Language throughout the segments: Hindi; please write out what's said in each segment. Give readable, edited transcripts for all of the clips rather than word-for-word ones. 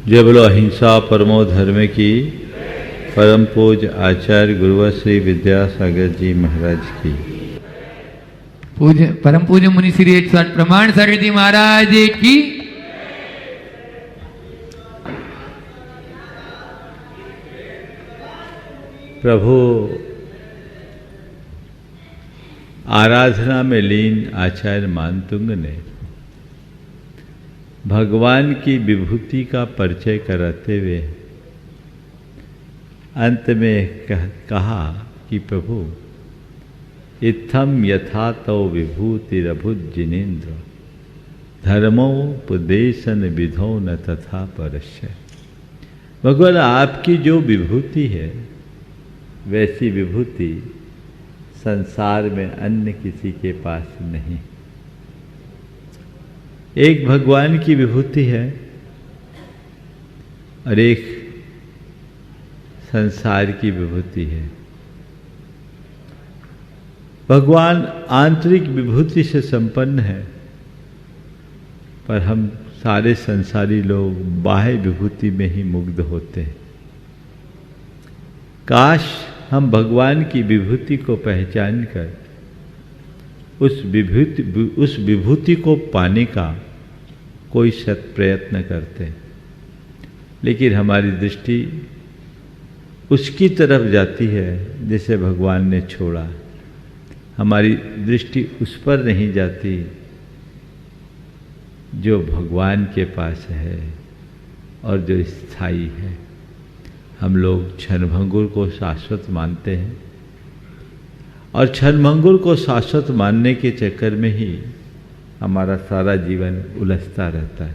जय बोलो अहिंसा परमो धर्म की। परम पूज्य आचार्य गुरुवर श्री विद्यासागर जी महाराज की। पूज्य परम पूज्य मुनि श्री 108 प्रमाण सागर जी महाराज की। प्रभु आराधना में लीन आचार्य मानतुंग ने भगवान की विभूति का परिचय कराते हुए अंत में कहा कि प्रभु इत्थम यथा तो विभूतिरभुत जिनेन्द्र धर्मोपदेशन विधो न तथा परस्य। भगवान आपकी जो विभूति है वैसी विभूति संसार में अन्य किसी के पास नहीं। एक भगवान की विभूति है और एक संसार की विभूति है। भगवान आंतरिक विभूति से संपन्न है, पर हम सारे संसारी लोग बाह्य विभूति में ही मुग्ध होते हैं। काश हम भगवान की विभूति को पहचान कर उस विभूति को पाने का कोई शत प्रयत्न करते, लेकिन हमारी दृष्टि उसकी तरफ जाती है जिसे भगवान ने छोड़ा। हमारी दृष्टि उस पर नहीं जाती जो भगवान के पास है और जो स्थायी है। हम लोग क्षणभंगुर को शाश्वत मानते हैं और क्षणभंगुर को शाश्वत मानने के चक्कर में ही हमारा सारा जीवन उलझता रहता है।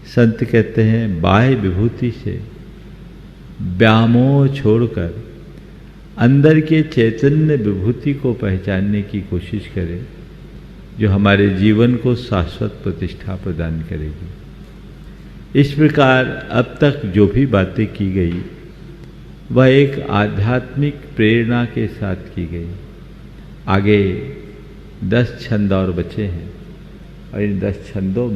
संत कहते हैं बाह्य विभूति से व्यामोह छोड़कर अंदर के चैतन्य विभूति को पहचानने की कोशिश करें, जो हमारे जीवन को शाश्वत प्रतिष्ठा प्रदान करेगी। इस प्रकार अब तक जो भी बातें की गई वह एक आध्यात्मिक प्रेरणा के साथ की गई। आगे 10 छंद और बचे हैं और इन 10 छंदों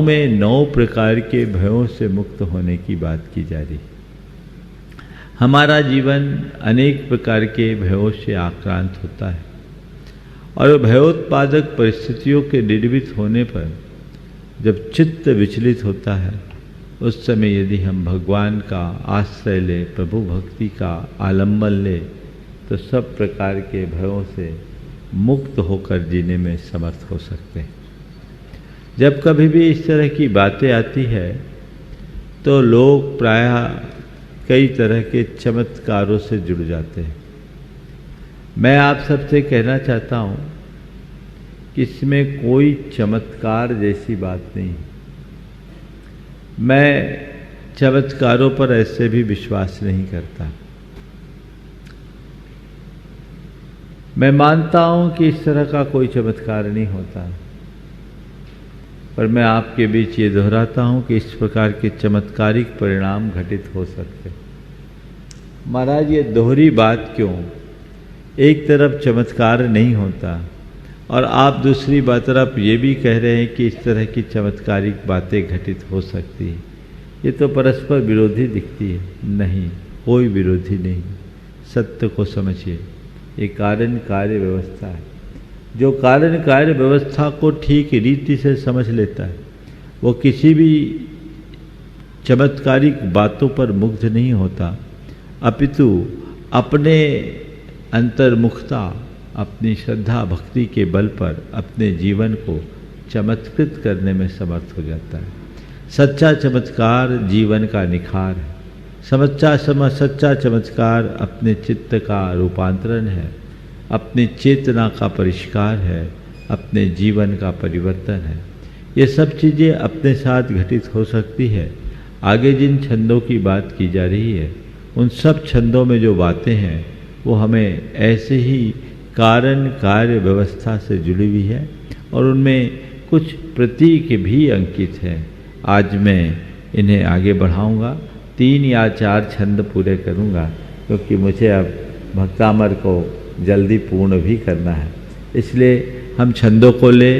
में 9 प्रकार के भयों से मुक्त होने की बात की जा रही। हमारा जीवन अनेक प्रकार के भयों से आक्रांत होता है और भयोत्पादक परिस्थितियों के निर्मित होने पर जब चित्त विचलित होता है, उस समय यदि हम भगवान का आश्रय ले, प्रभु भक्ति का आलम्बन ले, तो सब प्रकार के भयों से मुक्त होकर जीने में समर्थ हो सकते हैं। जब कभी भी इस तरह की बातें आती है तो लोग प्रायः कई तरह के चमत्कारों से जुड़ जाते हैं। मैं आप सबसे कहना चाहता हूँ कि इसमें कोई चमत्कार जैसी बात नहीं। मैं चमत्कारों पर ऐसे भी विश्वास नहीं करता। मैं मानता हूं कि इस तरह का कोई चमत्कार नहीं होता, पर मैं आपके बीच ये दोहराता हूं कि इस प्रकार के चमत्कारिक परिणाम घटित हो सकते। महाराज ये दोहरी बात क्यों? एक तरफ चमत्कार नहीं होता और आप दूसरी तरफ ये भी कह रहे हैं कि इस तरह की चमत्कारिक बातें घटित हो सकती है। ये तो परस्पर विरोधी दिखती है। नहीं, कोई विरोधी नहीं। सत्य को समझिए, ये कारण कार्य व्यवस्था है। जो कारण कार्य व्यवस्था को ठीक रीति से समझ लेता है वो किसी भी चमत्कारिक बातों पर मुग्ध नहीं होता, अपितु अपने अंतर्मुखता, अपनी श्रद्धा भक्ति के बल पर अपने जीवन को चमत्कृत करने में समर्थ हो जाता है। सच्चा चमत्कार जीवन का निखार है। सच्चा चमत्कार अपने चित्त का रूपांतरण है, अपनी चेतना का परिष्कार है, अपने जीवन का परिवर्तन है। ये सब चीज़ें अपने साथ घटित हो सकती है। आगे जिन छंदों की बात की जा रही है उन सब छंदों में जो बातें हैं वो हमें ऐसे ही कारण कार्य व्यवस्था से जुड़ी हुई है और उनमें कुछ प्रतीक भी अंकित हैं। आज मैं इन्हें आगे बढ़ाऊंगा, 3 या 4 छंद पूरे करूंगा, क्योंकि मुझे अब भक्तामर को जल्दी पूर्ण भी करना है। इसलिए हम छंदों को ले,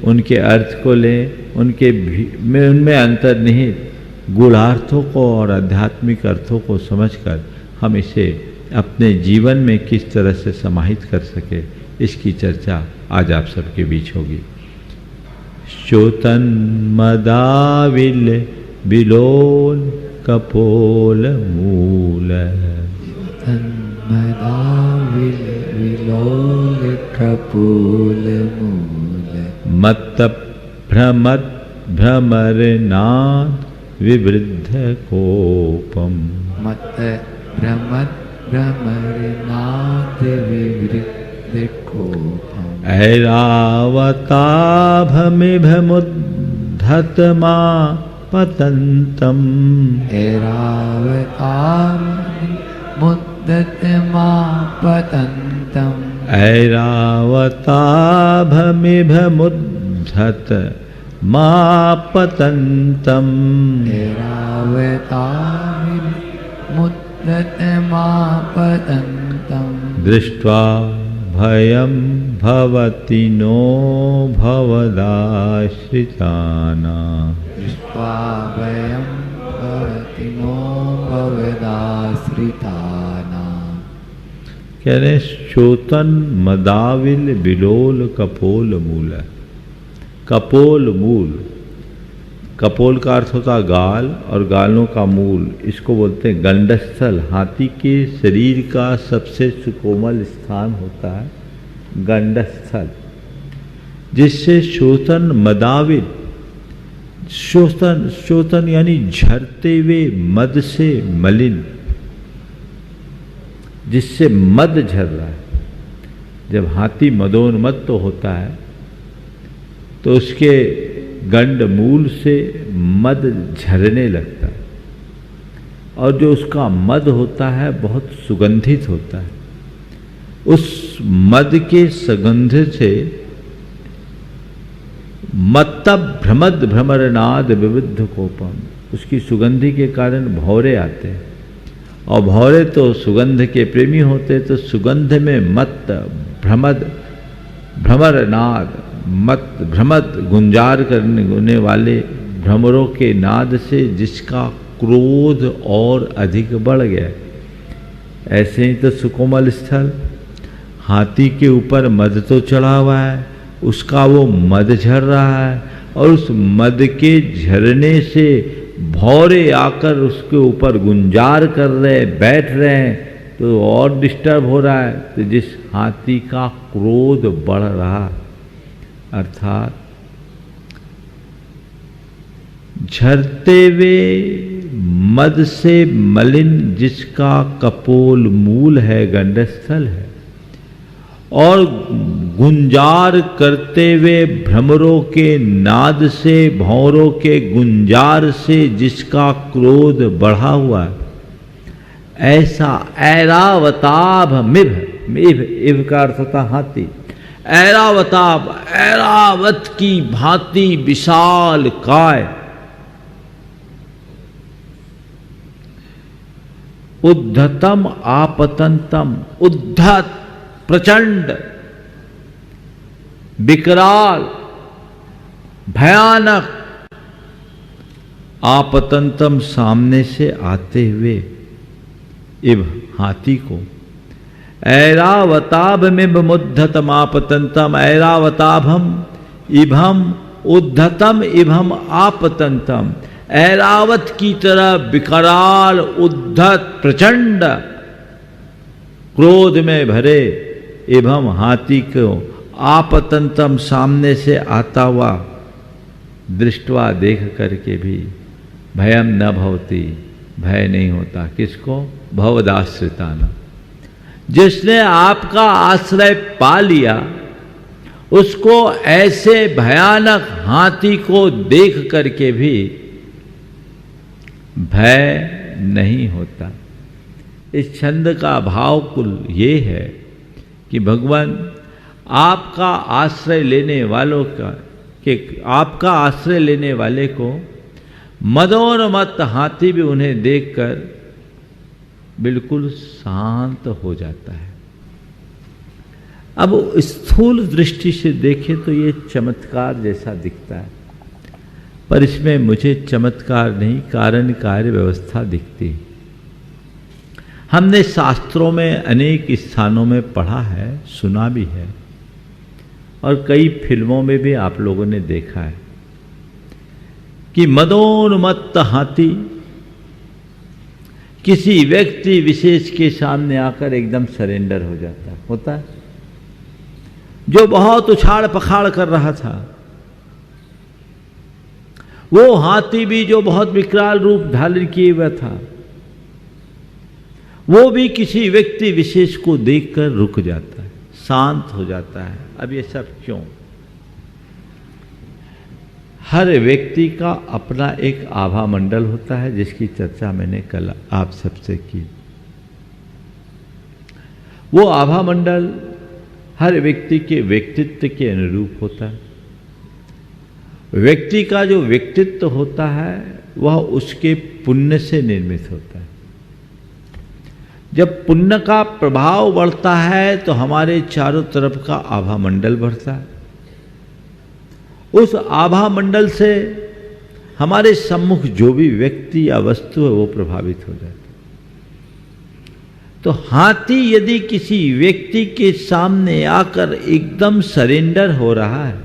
उनके अर्थ को ले, उनमें अंतर्निहित गूढ़ार्थों को और आध्यात्मिक अर्थों को समझकर हम इसे अपने जीवन में किस तरह से समाहित कर सके, इसकी चर्चा आज आप सबके बीच होगी। श्योतन मदाविल बिलोल कपोल मूल, मदाविल विलोल कपोल मूल, मत्त भ्रमत भ्रमरनाद विवृद्ध कोपम, मत भ्रमत भ्रमरनाद विवृद्ध कोपम, ऐरावताभमिभमुद्धतमा पतन्तम, ऐरावताभमुद्धतमा पतन्तम, ऐरावताभमिभमुद्धतमा पतन्तम, ऐरावताभमुद्धतमा पतन्तम, दृष्ट्वा भयं भवति नो भवदाश्रितानां, दृष्ट्वा भयं भवति नो भवदाश्रितानां। कह रहे श्योतन मदाविल बिलोल कपोल मूल। कपोल मूल, कपोल का अर्थ होता गाल और गालों का मूल, इसको बोलते हैं गंडस्थल। हाथी के शरीर का सबसे सुकोमल स्थान होता है गंडस्थल, जिससे श्योतन मदाविल, श्योतन यानी झरते हुए मद से मलिन, जिससे मद झर रहा है। जब हाथी मदोन्मत्त तो होता है तो उसके गंड मूल से मद झरने लगता है, और जो उसका मद होता है बहुत सुगंधित होता है। उस मद के सुगंध से मत्तब भ्रमद भ्रमरनाद विविध कोपम, उसकी सुगंधि के कारण भौरे आते हैं, और भौरे तो सुगंध के प्रेमी होते, तो सुगंध में मत्त भ्रमद भ्रमरनाद, मत भ्रमद गुंजार करने वाले भ्रमरों के नाद से जिसका क्रोध और अधिक बढ़ गया। ऐसे ही तो सुकोमल स्थल, हाथी के ऊपर मद तो चढ़ा हुआ है, उसका वो मद झर रहा है, और उस मद के झरने से भौरे आकर उसके ऊपर गुंजार कर रहे, बैठ रहे हैं, तो और डिस्टर्ब हो रहा है। तो जिस हाथी का क्रोध बढ़ रहा, अर्थात झरते हुए मद से मलिन जिसका कपोल मूल है, गंडस्थल है, और गुंजार करते हुए भ्रमरों के नाद से, भौरों के गुंजार से जिसका क्रोध बढ़ा हुआ है, ऐसा ऐरावताभ मिभ, मिभ इव का अर्थ होता हाथी, ऐरावताभ, ऐरावत की भांति विशाल काय, उद्धतम आपतंतम, उद्धत प्रचंड, विकराल, भयानक, आपतंतम सामने से आते हुए इव हाथी को, ऐरावताभ में मुद्धतम आपतंतम, ऐरावताभम इभम उद्धतम इभम आपतंतम, ऐरावत की तरह विकराल, उद्धत, प्रचंड, क्रोध में भरे एवं हाथी को आपतंतम सामने से आता हुआ दृष्टवा देख करके भी भयम न भवती, भय नहीं होता। किसको? भवदाश्रिताना, जिसने आपका आश्रय पा लिया, उसको ऐसे भयानक हाथी को देख करके भी भय नहीं होता। इस छंद का भाव कुल ये है कि भगवान आपका आश्रय लेने वालों का, कि आपका आश्रय लेने वाले को मदोन्मत्त हाथी भी उन्हें देखकर बिल्कुल शांत हो जाता है। अब स्थूल दृष्टि से देखें तो ये चमत्कार जैसा दिखता है, पर इसमें मुझे चमत्कार नहीं, कारण कार्य व्यवस्था दिखती है। हमने शास्त्रों में अनेक स्थानों में पढ़ा है, सुना भी है, और कई फिल्मों में भी आप लोगों ने देखा है कि मदोन्मत्त हाथी किसी व्यक्ति विशेष के सामने आकर एकदम सरेंडर हो जाता है। होता है, जो बहुत उछाड़ पखाड़ कर रहा था, वो हाथी भी जो बहुत विकराल रूप धारण किए हुआ था, वो भी किसी व्यक्ति विशेष को देखकर रुक जाता है, शांत हो जाता है। अब ये सब क्यों? हर व्यक्ति का अपना एक आभा मंडल होता है, जिसकी चर्चा मैंने कल आप सबसे की। वो आभा मंडल हर व्यक्ति के व्यक्तित्व के अनुरूप होता है। व्यक्ति का जो व्यक्तित्व होता है वह उसके पुण्य से निर्मित होता है। जब पुण्य का प्रभाव बढ़ता है तो हमारे चारों तरफ का आभा मंडल बढ़ता है। उस आभा मंडल से हमारे सम्मुख जो भी व्यक्ति या वस्तु है वो प्रभावित हो जाता है। तो हाथी यदि किसी व्यक्ति के सामने आकर एकदम सरेंडर हो रहा है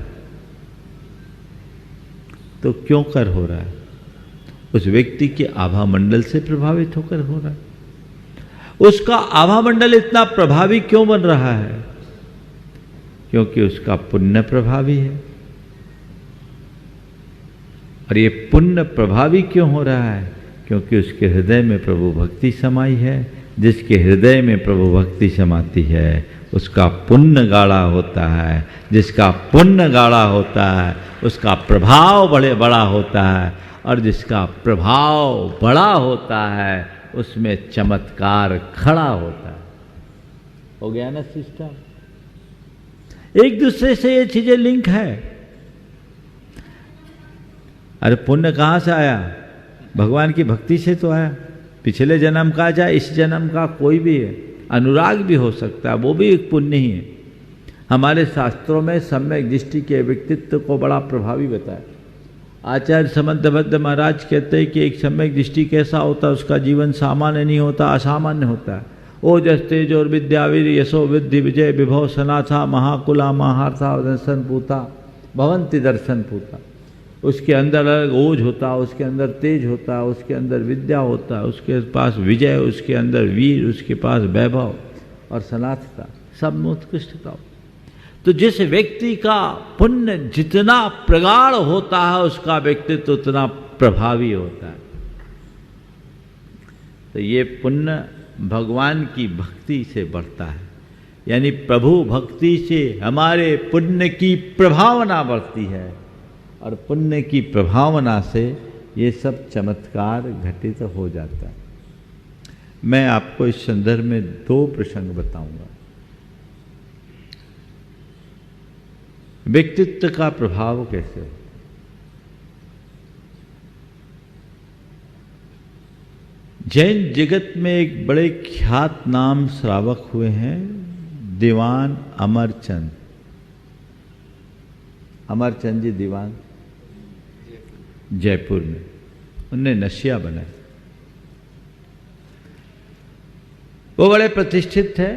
तो क्यों कर हो रहा है? उस व्यक्ति के आभा मंडल से प्रभावित होकर हो रहा है। उसका आभा मंडल इतना प्रभावी क्यों बन रहा है? क्योंकि उसका पुण्य प्रभावी है। और ये पुण्य प्रभावी क्यों हो रहा है? क्योंकि उसके हृदय में प्रभु भक्ति समाई है। जिसके हृदय में प्रभु भक्ति समाती है उसका पुण्य गाढ़ा होता है। जिसका पुण्य गाढ़ा होता है उसका प्रभाव बड़ा होता है, और जिसका प्रभाव बड़ा होता है उसमें चमत्कार खड़ा होता है। हो गया ना सिस्टम? एक दूसरे से ये चीजें लिंक है। अरे पुण्य कहां से आया? भगवान की भक्ति से तो आया। पिछले जन्म का चाहे इस जन्म का कोई भी है, अनुराग भी हो सकता है, वो भी एक पुण्य ही है। हमारे शास्त्रों में सम्यक दृष्टि के व्यक्तित्व को बड़ा प्रभावी बताया। आचार्य समंतबद्ध महाराज कहते हैं कि एक सम्यक दृष्टि कैसा होता है? उसका जीवन सामान्य नहीं होता, असामान्य होता है। ओजस तेज और विद्यावीर यशो विद्धि विजय विभव सनाथा महाकुला महार्था दर्शन पूता भवंती दर्शन पूता। उसके अंदर अलग ओज होता, उसके अंदर तेज होता, उसके अंदर विद्या होता, उसके पास विजय, उसके अंदर वीर, उसके पास वैभव और सनाथता, सब में उत्कृष्टता। तो जिस व्यक्ति का पुण्य जितना प्रगाढ़ होता है उसका व्यक्तित्व उतना प्रभावी होता है। तो ये पुण्य भगवान की भक्ति से बढ़ता है, यानी प्रभु भक्ति से हमारे पुण्य की प्रभावना बढ़ती है, और पुण्य की प्रभावना से ये सब चमत्कार घटित हो जाता है। मैं आपको इस संदर्भ में 2 प्रसंग बताऊंगा। व्यक्तित्व का प्रभाव कैसे? जैन जगत में एक बड़े ख्यात नाम श्रावक हुए हैं, दीवान अमरचंद। अमरचंद जी दीवान जयपुर में, उनने नशिया बनाए। वो बड़े प्रतिष्ठित थे,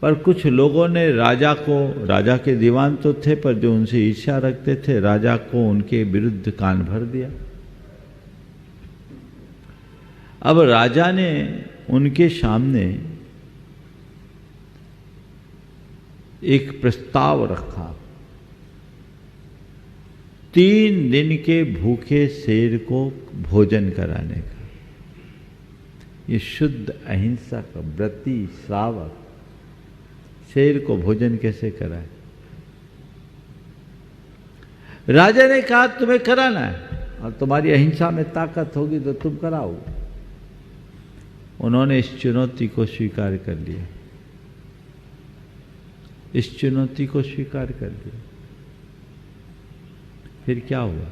पर कुछ लोगों ने राजा को, राजा के दीवान तो थे पर जो उनसे ईर्ष्या रखते थे, राजा को उनके विरुद्ध कान भर दिया। अब राजा ने उनके सामने एक प्रस्ताव रखा, 3 दिन के भूखे शेर को भोजन कराने का। ये शुद्ध अहिंसक व्रती श्रावक शेर को भोजन कैसे कराए? राजा ने कहा तुम्हें कराना है और तुम्हारी अहिंसा में ताकत होगी तो तुम कराओ। उन्होंने इस चुनौती को स्वीकार कर लिया, इस चुनौती को स्वीकार कर लिया। फिर क्या हुआ?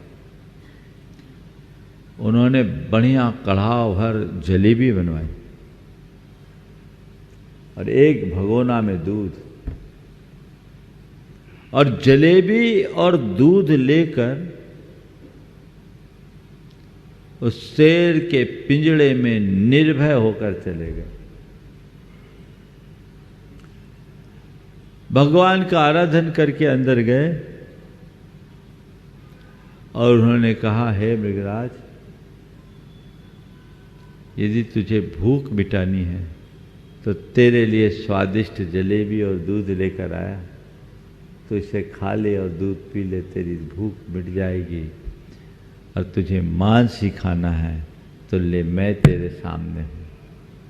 उन्होंने बढ़िया कढ़ाव भर जलेबी बनवाई और एक भगोना में दूध और जलेबी और दूध लेकर उस शेर के पिंजड़े में निर्भय होकर चले गए। भगवान का आराधन करके अंदर गए और उन्होंने कहा, हे मृगराज, यदि तुझे भूख मिटानी है तो तेरे लिए स्वादिष्ट जलेबी और दूध लेकर आया, तो इसे खा ले और दूध पी ले, तेरी भूख मिट जाएगी। और तुझे मांस ही खाना है तो ले, मैं तेरे सामने हूँ,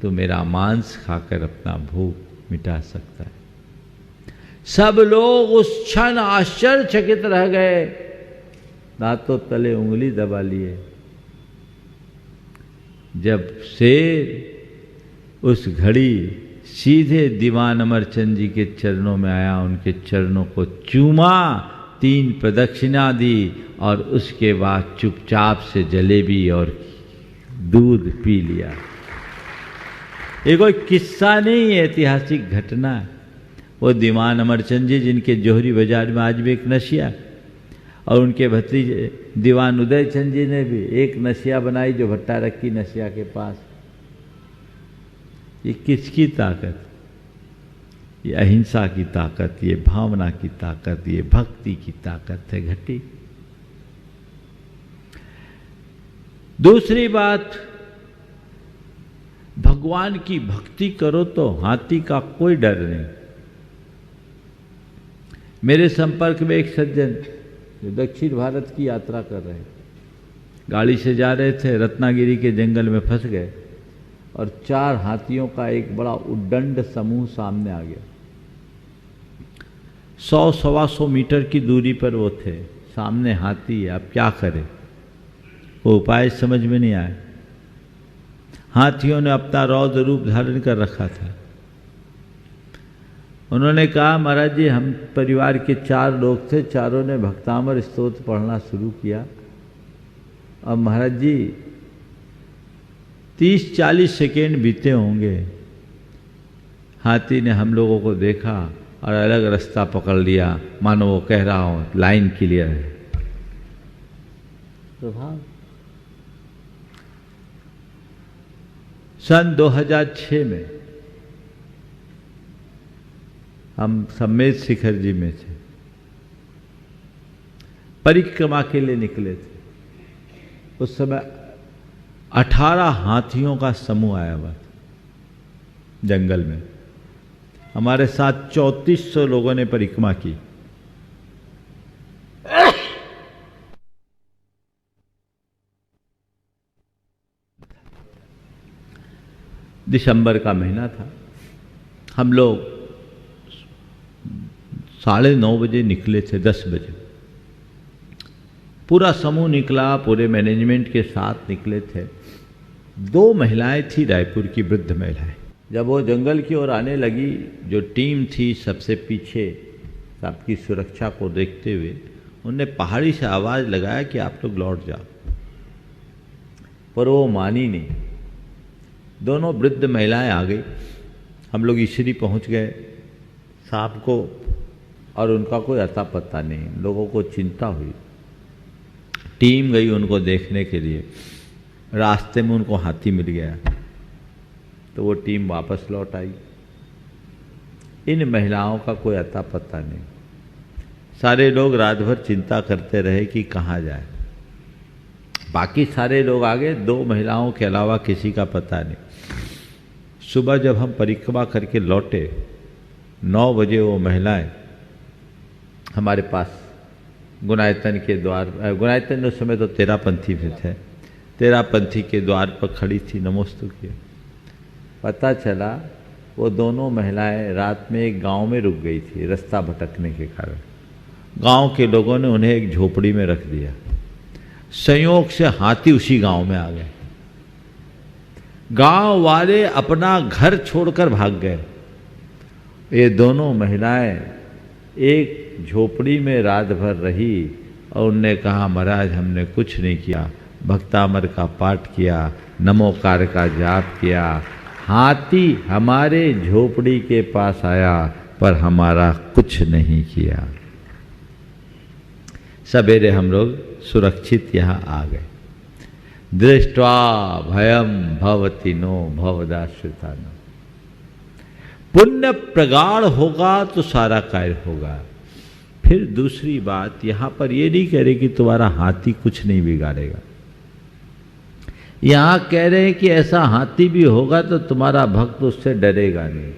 तो मेरा मांस खाकर अपना भूख मिटा सकता है। सब लोग उस क्षण आश्चर्यचकित रह गए, दांतों तले उंगली दबा लिए। जब शेर उस घड़ी सीधे दीवान अमरचंद जी के चरणों में आया, उनके चरणों को चूमा, 3 प्रदक्षिणा दी और उसके बाद चुपचाप से जलेबी और दूध पी लिया। ये कोई किस्सा नहीं है, ऐतिहासिक घटना है। वो दीवान अमरचंद जी जिनके जोहरी बाजार में आज भी एक नशिया, और उनके भतीजे दीवान उदयचंद जी ने भी एक नशिया बनाई जो भट्टा रखी नशिया के पास। ये किसकी ताकत? ये अहिंसा की ताकत, ये भावना की ताकत, ये भक्ति की ताकत है घटी। दूसरी बात, भगवान की भक्ति करो तो हाथी का कोई डर नहीं। मेरे संपर्क में एक सज्जन जो दक्षिण भारत की यात्रा कर रहे हैं, गाड़ी से जा रहे थे, रत्नागिरी के जंगल में फंस गए और 4 हाथियों का एक बड़ा उद्दंड समूह सामने आ गया। 100-125 मीटर की दूरी पर वो थे, सामने हाथी, अब क्या करें? वो उपाय समझ में नहीं आया। हाथियों ने अपना रौद्र रूप धारण कर रखा था। उन्होंने कहा, महाराज जी, हम परिवार के 4 लोग थे, चारों ने भक्तामर स्तोत्र पढ़ना शुरू किया और महाराज जी 30-40 सेकेंड बीते होंगे, हाथी ने हम लोगों को देखा और अलग रास्ता पकड़ लिया, मानो वो कह रहा हो लाइन क्लियर है। प्रभाव। सन 2006 में हम सम्मेद शिखर जी में थे, परिक्रमा के लिए निकले थे। उस समय 18 हाथियों का समूह आया हुआ था जंगल में। हमारे साथ 3400 लोगों ने परिक्रमा की। दिसंबर का महीना था। हम लोग 9:30 बजे निकले थे, 10 बजे पूरा समूह निकला, पूरे मैनेजमेंट के साथ निकले थे। 2 महिलाएं थी, रायपुर की वृद्ध महिलाएं। जब वो जंगल की ओर आने लगी, जो टीम थी सबसे पीछे, आपकी सुरक्षा को देखते हुए उनने पहाड़ी से आवाज़ लगाया कि आप लोग लौट जाओ, पर वो मानी नहीं। दोनों वृद्ध महिलाएं आ गई। हम लोग ईश्वरी पहुंच गए शाम को और उनका कोई अता पता नहीं। लोगों को चिंता हुई, टीम गई उनको देखने के लिए। रास्ते में उनको हाथी मिल गया तो वो टीम वापस लौट आई। इन महिलाओं का कोई अता पता नहीं। सारे लोग रात भर चिंता करते रहे कि कहाँ जाए। बाकी सारे लोग आ गए, 2 महिलाओं के अलावा किसी का पता नहीं। सुबह जब हम परिक्रमा करके लौटे 9 बजे, वो महिलाएं हमारे पास गुनायतन के द्वार, गुनायतन उस समय तो तेरापंथी में थे, तेरापंथी के द्वार पर खड़ी थी, नमोस्तु किया। पता चला वो दोनों महिलाएं रात में एक गांव में रुक गई थी रास्ता भटकने के कारण। गांव के लोगों ने उन्हें एक झोपड़ी में रख दिया। संयोग से हाथी उसी गांव में आ गए। गांव वाले अपना घर छोड़कर भाग गए। ये दोनों महिलाएं एक झोपड़ी में रात भर रही और उनने कहा, महाराज हमने कुछ नहीं किया, भक्तामर का पाठ किया, नमोकार का जाप किया, हाथी हमारे झोपड़ी के पास आया पर हमारा कुछ नहीं किया। सवेरे हम लोग सुरक्षित यहाँ आ गए। दृष्ट्वा भयम भवति नो भवदाश्रितानो। पुण्य प्रगाढ़ होगा तो सारा कार्य होगा। फिर दूसरी बात, यहां पर ये नहीं कह रहे कि तुम्हारा हाथी कुछ नहीं बिगाड़ेगा। यहां कह रहे हैं कि ऐसा हाथी भी होगा तो तुम्हारा भक्त उससे डरेगा नहीं।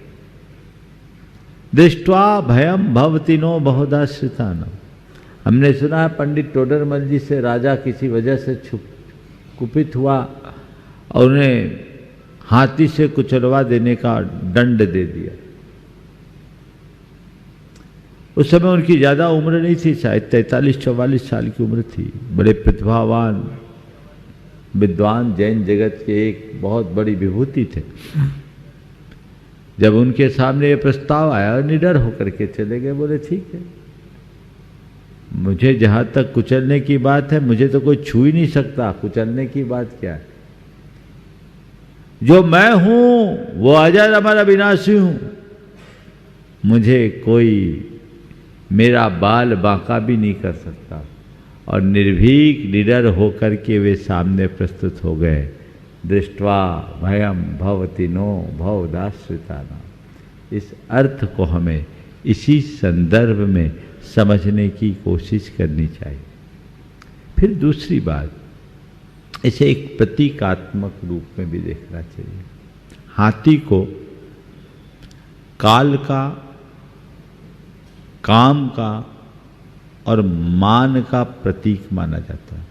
दृष्ट्वा भयम भवति नो बहुदाश्रितानो। हमने सुना है पंडित टोडरमल जी से राजा किसी वजह से कुपित हुआ और उन्हें हाथी से कुचलवा देने का दंड दे दिया। उस समय उनकी ज्यादा उम्र नहीं थी, शायद 43-44 साल की उम्र थी। बड़े प्रतिभावान विद्वान जैन जगत के एक बहुत बड़ी विभूति थे। जब उनके सामने ये प्रस्ताव आया, निडर होकर के चले गए। बोले ठीक है, मुझे जहां तक कुचलने की बात है, मुझे तो कोई छू ही नहीं सकता, कुचलने की बात क्या है। जो मैं हूं वो अजर अमर अविनाशी हूं, मुझे कोई मेरा बाल बांका भी नहीं कर सकता। और निर्भीक निडर होकर के वे सामने प्रस्तुत हो गए। दृष्ट्वा भयम भवति नो भवदाश्रिताना। इस अर्थ को हमें इसी संदर्भ में समझने की कोशिश करनी चाहिए। फिर दूसरी बात, इसे एक प्रतीकात्मक रूप में भी देखना चाहिए। हाथी को काल का, काम का और मान का प्रतीक माना जाता है।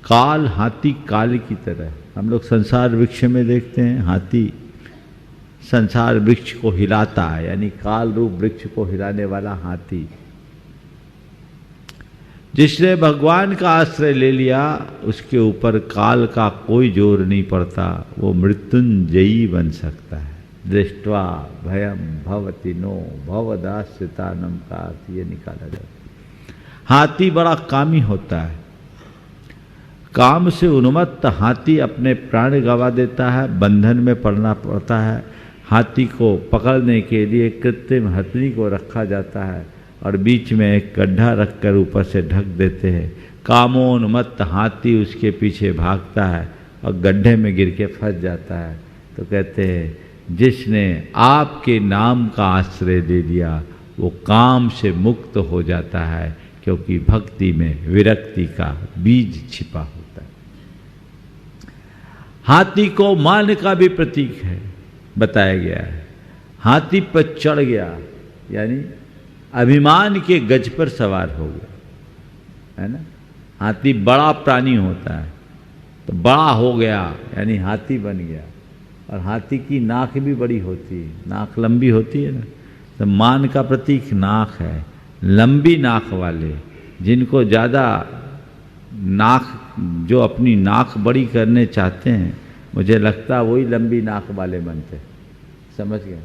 काल, हाथी काल की तरह है। हम लोग संसार वृक्ष में देखते हैं हाथी संसार वृक्ष को हिलाता है, यानी काल रूप वृक्ष को हिलाने वाला हाथी। जिसने भगवान का आश्रय ले लिया उसके ऊपर काल का कोई जोर नहीं पड़ता, वो मृत्युंजयी बन सकता है। दृष्ट्वा भयम भवति नो भवदाश्रितानम का अर्थ ये निकाला जाता है। हाथी बड़ा कामी होता है। काम से उन्मत्त हाथी अपने प्राण गंवा देता है, बंधन में पड़ना पड़ता है। हाथी को पकड़ने के लिए कृत्रिम हथनी को रखा जाता है और बीच में एक गड्ढा रखकर ऊपर से ढक देते हैं। कामोन्मत्त हाथी उसके पीछे भागता है और गड्ढे में गिर के फंस जाता है। तो कहते हैं जिसने आपके नाम का आश्रय ले लिया वो काम से मुक्त हो जाता है, क्योंकि भक्ति में विरक्ति का बीज छिपा होता है। हाथी को मान का भी प्रतीक है, बताया गया है। हाथी पर चढ़ गया यानी अभिमान के गज पर सवार हो गया, है ना। हाथी बड़ा प्राणी होता है, तो बड़ा हो गया यानी हाथी बन गया। और हाथी की नाक भी बड़ी होती है, नाक लंबी होती है ना, तो मान का प्रतीक नाक है। लंबी नाक वाले, जिनको ज़्यादा नाक, जो अपनी नाक बड़ी करने चाहते हैं, मुझे लगता है वही लंबी नाक वाले बनते हैं। समझ गए।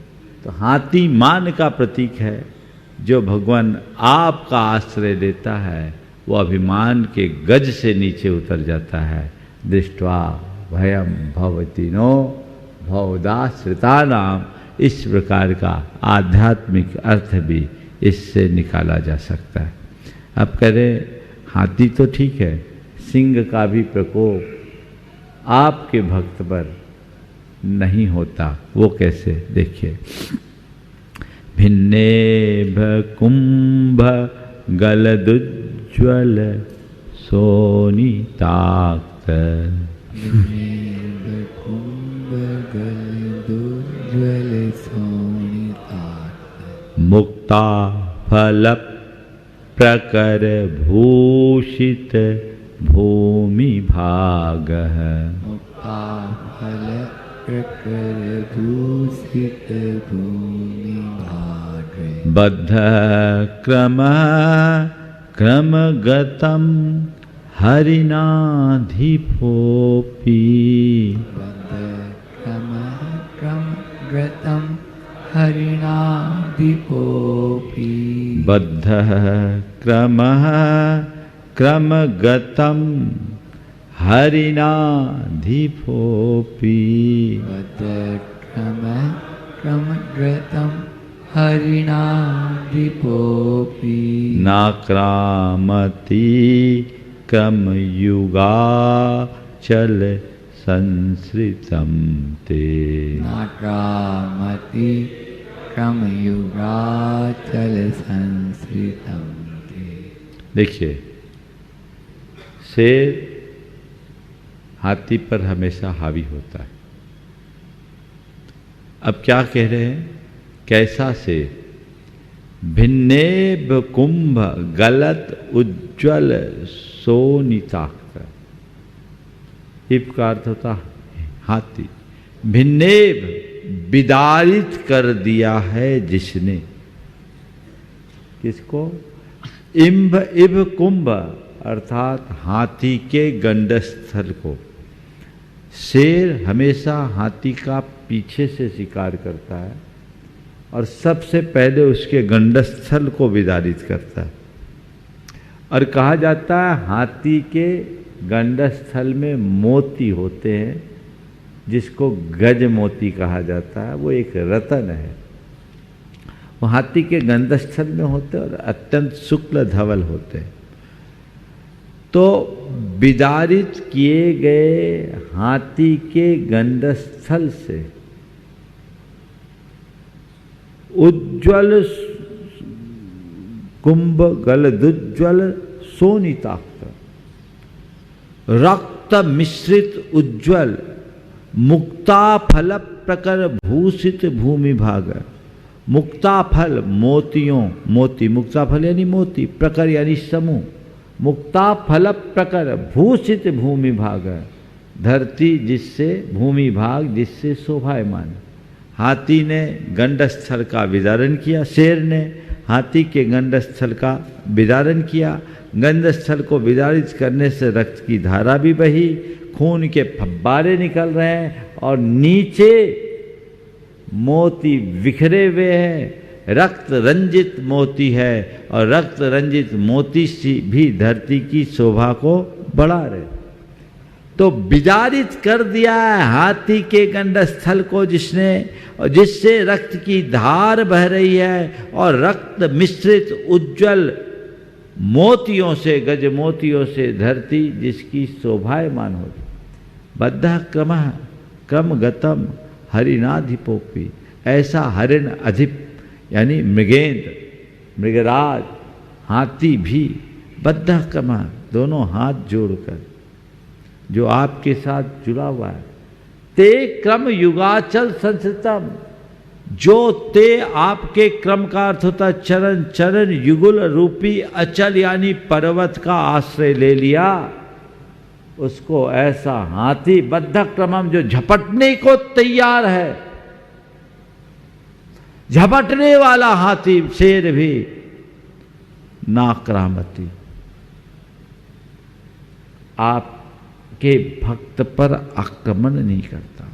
तो हाथी मान का प्रतीक है। जो भगवान आपका आश्रय लेता है वो अभिमान के गज से नीचे उतर जाता है। दृष्ट्वा भयम भवति नो भवदाश्रितानाम, इस प्रकार का आध्यात्मिक अर्थ भी इससे निकाला जा सकता है। अब कह रहे हाथी तो ठीक है, सिंह का भी प्रकोप आपके भक्त पर नहीं होता। वो कैसे, देखिए। भिन्नेभ कुंभ गलदुज्ज्वल सोनिताक्त, मुक्ता फल प्रकर भूषित भूमि भाग, मुक्ता फल प्रकर भूषित भूमि भाग, बद्ध क्रम क्रमगतम हरिनाधिपोपि, बद्ध क्रम क्रमगतम हरिणाधिपोपि, बद्ध क्रम क्रमगतम हरिनाधिपोपि, बद्ध क्रम क्रमगतम हरिणाधिपोऽपि नाक्रामति क्रमयुगाचल संसृतं ते। नाक्रामति क्रमयुगाचल संसृतं ते। देखिए, शेर हाथी पर हमेशा हावी होता है। अब क्या कह रहे हैं? कैसा शेर? भिन्नेब कुंभ गलत उज्ज्वल सोनिताक्ष। इब का अर्थ होता हाथी। भिन्नेब विदारित कर दिया है जिसने। किसको? इम्भ इब कुंभ अर्थात हाथी के गंडस्थल को। शेर हमेशा हाथी का पीछे से शिकार करता है और सबसे पहले उसके गंडस्थल को विदारित करता है। और कहा जाता है हाथी के गंडस्थल में मोती होते हैं, जिसको गज मोती कहा जाता है। वो एक रतन है, वो हाथी के गंडस्थल में होते हैं और अत्यंत शुक्ल धवल होते हैं। तो विदारित किए गए हाथी के गंडस्थल से उज्ज्वल कुंभ गलदुज्ज्वल सोनिताक्ष रक्त मिश्रित उज्ज्वल मुक्ता फल प्रकर भूषित भूमि भाग। मुक्ता फल मोतियों, मोती मुक्ता फल यानी मोती, प्रकर यानी समूह। मुक्ता फल प्रकर भूषित भूमि भाग, धरती जिससे, भूमि भाग जिससे शोभायमान। हाथी ने गंडस्थल का विदारण किया, शेर ने हाथी के गंडस्थल का विदारण किया। गंडस्थल को विदारित करने से रक्त की धारा भी बही, खून के फव्वारे निकल रहे हैं और नीचे मोती बिखरे हुए हैं। रक्त रंजित मोती है और रक्त रंजित मोती सी भी धरती की शोभा को बढ़ा रहे। तो विदारित कर दिया है हाथी के गंडस्थल को जिसने, और जिससे रक्त की धार बह रही है और रक्त मिश्रित उज्ज्वल मोतियों से, गज मोतियों से धरती जिसकी शोभायमान होती। बद्ध क्रम गतम हरिणाधिपोपी। ऐसा हरिण अधिप यानी मृगेंद्र, मृगराज, हाथी भी बद्ध क्रम, दोनों हाथ जोड़कर जो आपके साथ जुड़ा हुआ है। ते क्रम युगाचल संस्कृतम, जो ते आपके क्रम का अर्थ होता चरण, चरण युगुल रूपी अचल यानी पर्वत का आश्रय ले लिया। उसको ऐसा हाथी बद्ध क्रमम जो झपटने को तैयार है, झपटने वाला हाथी शेर भी नाक्रामती, आपके भक्त पर आक्रमण नहीं करता।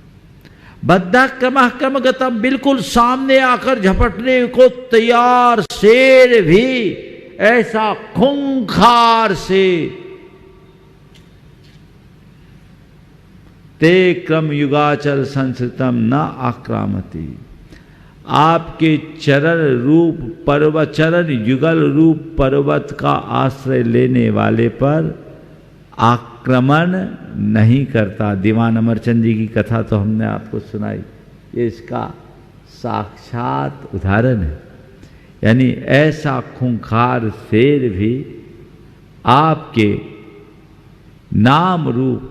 बद्ध क्रम गतम, बिल्कुल सामने आकर झपटने को तैयार शेर भी ऐसा खूंखार से ते क्रम युगाचल संस्कृतम न आक्रामती। आपके चरण रूप पर्वत, चरण युगल रूप पर्वत का आश्रय लेने वाले पर आक्रमण नहीं करता। दीवान अमरचंद जी की कथा तो हमने आपको सुनाई, ये इसका साक्षात उदाहरण है। यानी ऐसा खूंखार शेर भी आपके नाम रूप,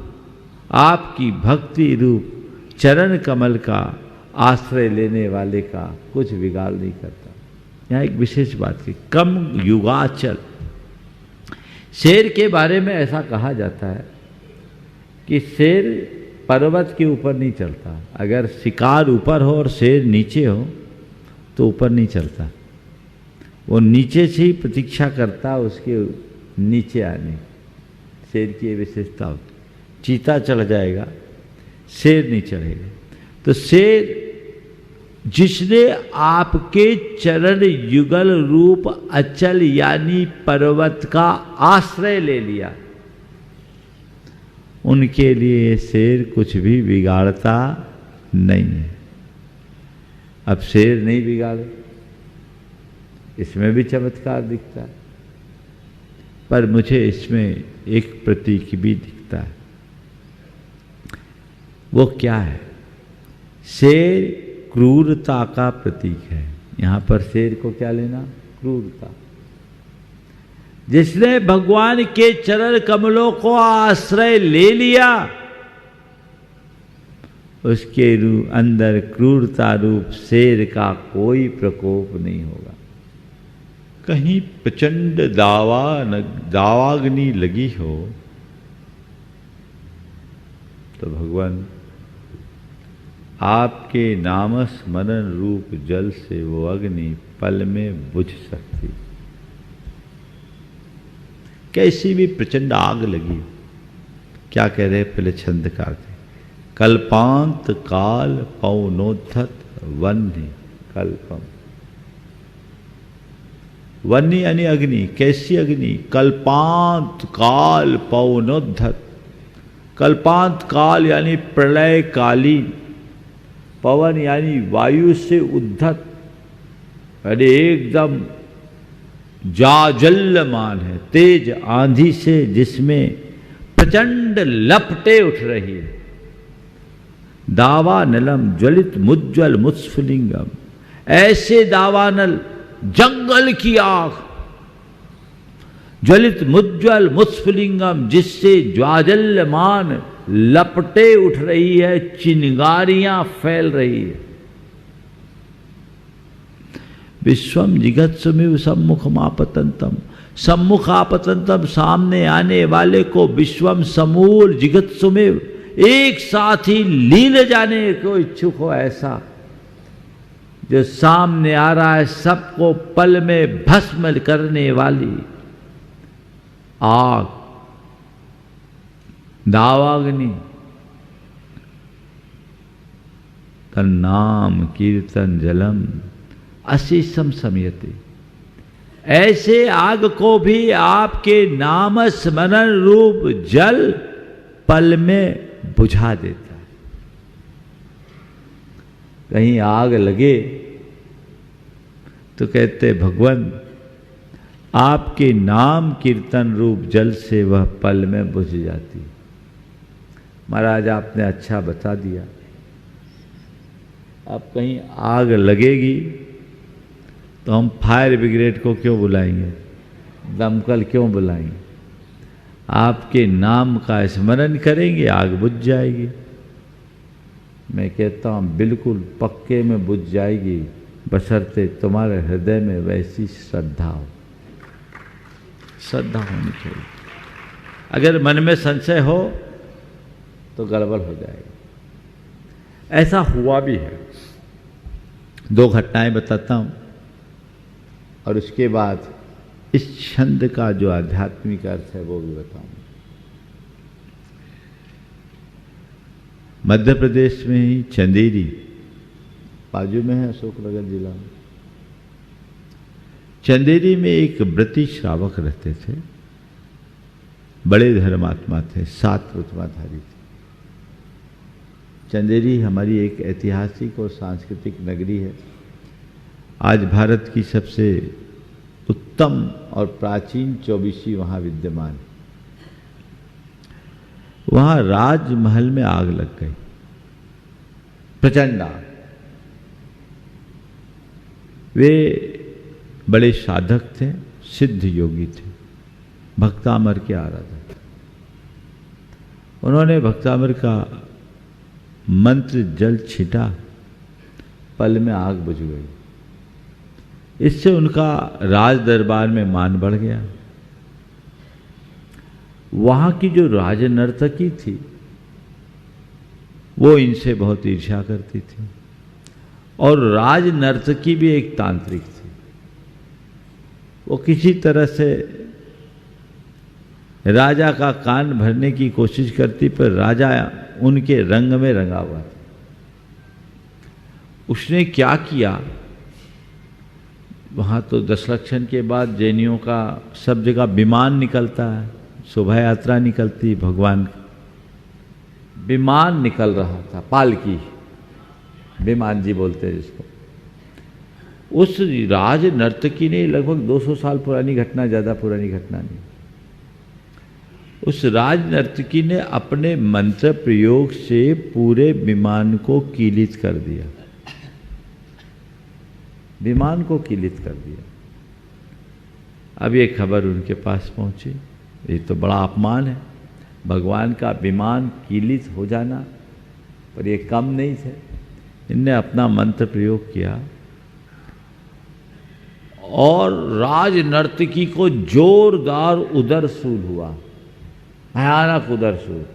आपकी भक्ति रूप चरण कमल का आश्रय लेने वाले का कुछ बिगाड़ नहीं करता। यहाँ एक विशेष बात की, कम युगाचल। शेर के बारे में ऐसा कहा जाता है कि शेर पर्वत के ऊपर नहीं चलता। अगर शिकार ऊपर हो और शेर नीचे हो तो ऊपर नहीं चलता, वो नीचे से ही प्रतीक्षा करता उसके नीचे आने। शेर की ये विशेषता होती। चीता चढ़ जाएगा, शेर नहीं चढ़ेगा। तो शेर जिसने आपके चरण युगल रूप अचल यानी पर्वत का आश्रय ले लिया, उनके लिए शेर कुछ भी बिगाड़ता नहीं है। अब शेर नहीं बिगाड़े इसमें भी चमत्कार दिखता है, पर मुझे इसमें एक प्रतीक भी दिखता है। वो क्या है? शेर क्रूरता का प्रतीक है। यहां पर शेर को क्या लेना? क्रूरता। जिसने भगवान के चरण कमलों को आश्रय ले लिया, उसके अंदर क्रूरता रूप शेर का कोई प्रकोप नहीं होगा। कहीं प्रचंड दावाग्नि लगी हो तो भगवान आपके नाम स्मरण रूप जल से वो अग्नि पल में बुझ सकती। कैसी भी प्रचंड आग लगी, क्या कह रहे पहले छंदकार थे, कल्पांत काल पौनोद्धत वन्य कल्पम। वन्य यानी अग्नि। कैसी अग्नि? कल्पांत काल पौनोद्धत। कल्पांत काल यानी प्रलय कालीन। पवन यानी वायु से उद्धत, अरे एकदम जाजल्यमान है, तेज आंधी से जिसमें प्रचंड लपटे उठ रही है। दावानलम ज्वलित मुज्ज्वल मुत्स्फुलिंगम। ऐसे दावानल, जंगल की आग, ज्वलित मुज्ज्वल मुत्स्फुलिंगम, जिससे ज्वाजल्यमान लपटे उठ रही है, चिंगारियां फैल रही है। विश्वम जिगत्सुमिव सम्मुखम आपतंतम। सम्मुख आपतंतम, सामने आने वाले को विश्वम समूल जिगत्सुमिव, एक साथ ही लील जाने को इच्छुक हो, ऐसा जो सामने आ रहा है सबको पल में भस्म करने वाली आग, दावाग्नि। तन्नाम कीर्तन जलम अशीषम समयते। ऐसे आग को भी आपके नाम स्मरण रूप जल पल में बुझा देता है। कहीं आग लगे तो कहते भगवान आपके नाम कीर्तन रूप जल से वह पल में बुझ जाती। महाराज आपने अच्छा बता दिया। अब कहीं आग लगेगी तो हम फायर ब्रिगेड को क्यों बुलाएंगे, दमकल क्यों बुलाएंगे? आपके नाम का स्मरण करेंगे, आग बुझ जाएगी। मैं कहता हूँ बिल्कुल पक्के में बुझ जाएगी, बशर्ते तुम्हारे हृदय में वैसी श्रद्धा हो। श्रद्धा होनी चाहिए। अगर मन में संशय हो तो गड़बड़ हो जाएगा। ऐसा हुआ भी है। दो घटनाएं बताता हूं और उसके बाद इस छंद का जो आध्यात्मिक अर्थ है वो भी बताऊंगा। मध्य प्रदेश में ही चंदेरी, बाजू में है अशोकनगर जिला में। चंदेरी में एक व्रती श्रावक रहते थे, बड़े धर्मात्मा थे, 7 रुतबाधारी थे। चंदेरी हमारी एक ऐतिहासिक और सांस्कृतिक नगरी है। आज भारत की सबसे उत्तम और प्राचीन चौबीसी वहां विद्यमान है। वहां राजमहल में आग लग गई, प्रचंड आग। वे बड़े साधक थे, सिद्ध योगी थे, भक्तामर के आराधक। उन्होंने भक्तामर का मंत्र जल छिटा, पल में आग बुझ गई। इससे उनका राज दरबार में मान बढ़ गया। वहां की जो राजनर्तकी थी वो इनसे बहुत ईर्ष्या करती थी, और राजनर्तकी भी एक तांत्रिक थी। वो किसी तरह से राजा का कान भरने की कोशिश करती, पर राजा उनके रंग में रंगा हुआ था। उसने क्या किया, वहां तो दशलक्षण के बाद जैनियों का सब जगह विमान निकलता है, शोभा यात्रा निकलती, भगवान विमान निकल रहा था, पालकी, विमान जी बोलते हैं जिसको। उस राज नर्तकी ने, लगभग 200 साल पुरानी घटना, ज़्यादा पुरानी घटना नहीं, उस राज नर्तकी ने अपने मंत्र प्रयोग से पूरे विमान को कीलित कर दिया, विमान को कीलित कर दिया। अब ये खबर उनके पास पहुंची, ये तो बड़ा अपमान है, भगवान का विमान कीलित हो जाना, पर ये कम नहीं थे। इनने अपना मंत्र प्रयोग किया और राज नर्तकी को जोरदार उदरसूल हुआ, भयानक उदरसूल,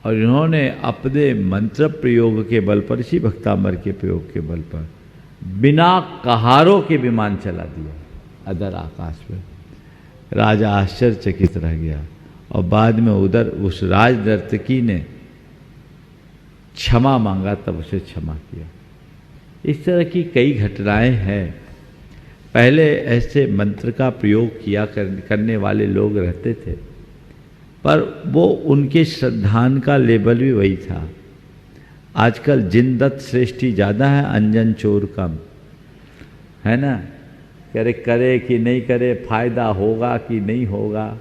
और इन्होंने अपने मंत्र प्रयोग के बल पर, इसी भक्तामर के प्रयोग के बल पर, बिना कहारों के विमान चला दिया अदर आकाश में। राजा आश्चर्यचकित रह गया और बाद में उधर उस राज नर्तकी ने क्षमा मांगा, तब उसे क्षमा किया। इस तरह की कई घटनाएं हैं। पहले ऐसे मंत्र का प्रयोग किया करने वाले लोग रहते थे, पर वो उनके श्रद्धान का लेवल भी वही था। आजकल जिनदत्त श्रेष्ठी ज़्यादा है, अंजन चोर कम है ना। करे कि नहीं करे, फायदा होगा कि नहीं होगा।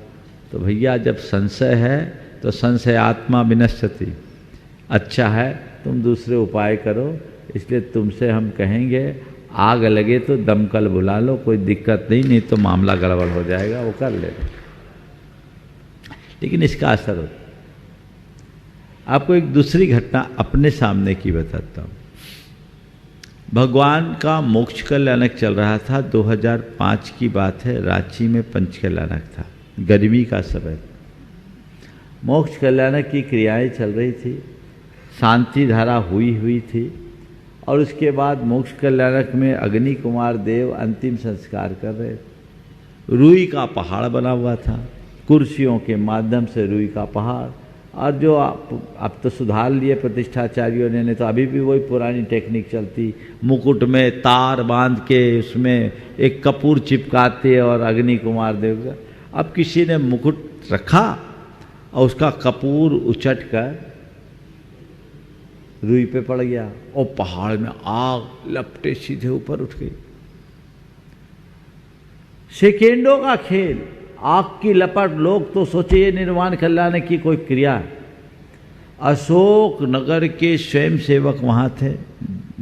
तो भैया जब संशय है तो संशय आत्मा विनश्यति, अच्छा है तुम दूसरे उपाय करो। इसलिए तुमसे हम कहेंगे आग लगे तो दमकल बुला लो, कोई दिक्कत नहीं, नहीं तो मामला गड़बड़ हो जाएगा, वो कर लेना, लेकिन इसका असर होता। आपको एक दूसरी घटना अपने सामने की बताता हूँ। भगवान का मोक्ष कल्याणक चल रहा था, 2005 की बात है, रांची में पंच कल्याणक था, गर्मी का समय। मोक्ष कल्याणक की क्रियाएं चल रही थी, शांति धारा हुई थी, और उसके बाद मोक्ष कल्याणक में अग्नि कुमार देव अंतिम संस्कार कर रहे थे। रुई का पहाड़ बना हुआ था, कुर्सियों के माध्यम से रुई का पहाड़, और जो अब तो सुधार लिए प्रतिष्ठाचार्यों ने, नहीं तो अभी भी वही पुरानी टेक्निक चलती, मुकुट में तार बांध के उसमें एक कपूर चिपकाते और अग्नि कुमार देव का। अब किसी ने मुकुट रखा और उसका कपूर उचट कर रुई पे पड़ गया और पहाड़ में आग लपटे सीधे ऊपर उठ गई। सेकेंडों का खेल, आग की लपट। लोग तो सोचे ये निर्वाण कल्याण की कोई क्रिया है। अशोक नगर के स्वयं सेवक वहाँ थे,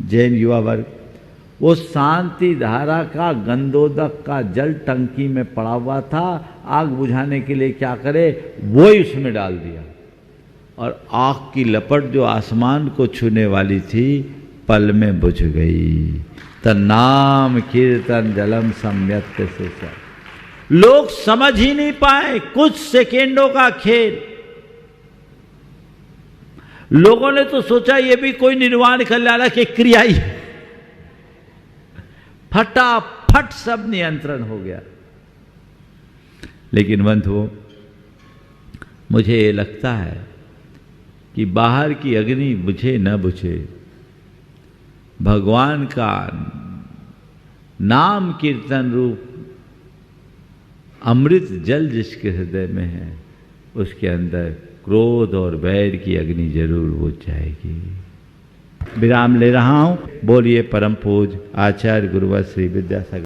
जैन युवा वर्ग, वो शांति धारा का गंदोदक का जल टंकी में पड़ा हुआ था, आग बुझाने के लिए क्या करे, वो ही उसमें डाल दिया, और आग की लपट जो आसमान को छूने वाली थी पल में बुझ गई। तन्नाम कीर्तन जलम सम्यक से सब। लोग समझ ही नहीं पाए, कुछ सेकेंडों का खेल। लोगों ने तो सोचा ये भी कोई निर्वाण कल्याण की क्रिया ही है। फटाफट सब नियंत्रण हो गया। लेकिन बंधुओं, मुझे ये लगता है कि बाहर की अग्नि बुझे न बुझे, भगवान का नाम कीर्तन रूप अमृत जल जिसके हृदय में है, उसके अंदर क्रोध और वैर की अग्नि जरूर बुझ जाएगी। विराम ले रहा हूं। बोलिए परम पूज्य आचार्य गुरुवर श्री विद्यासागर।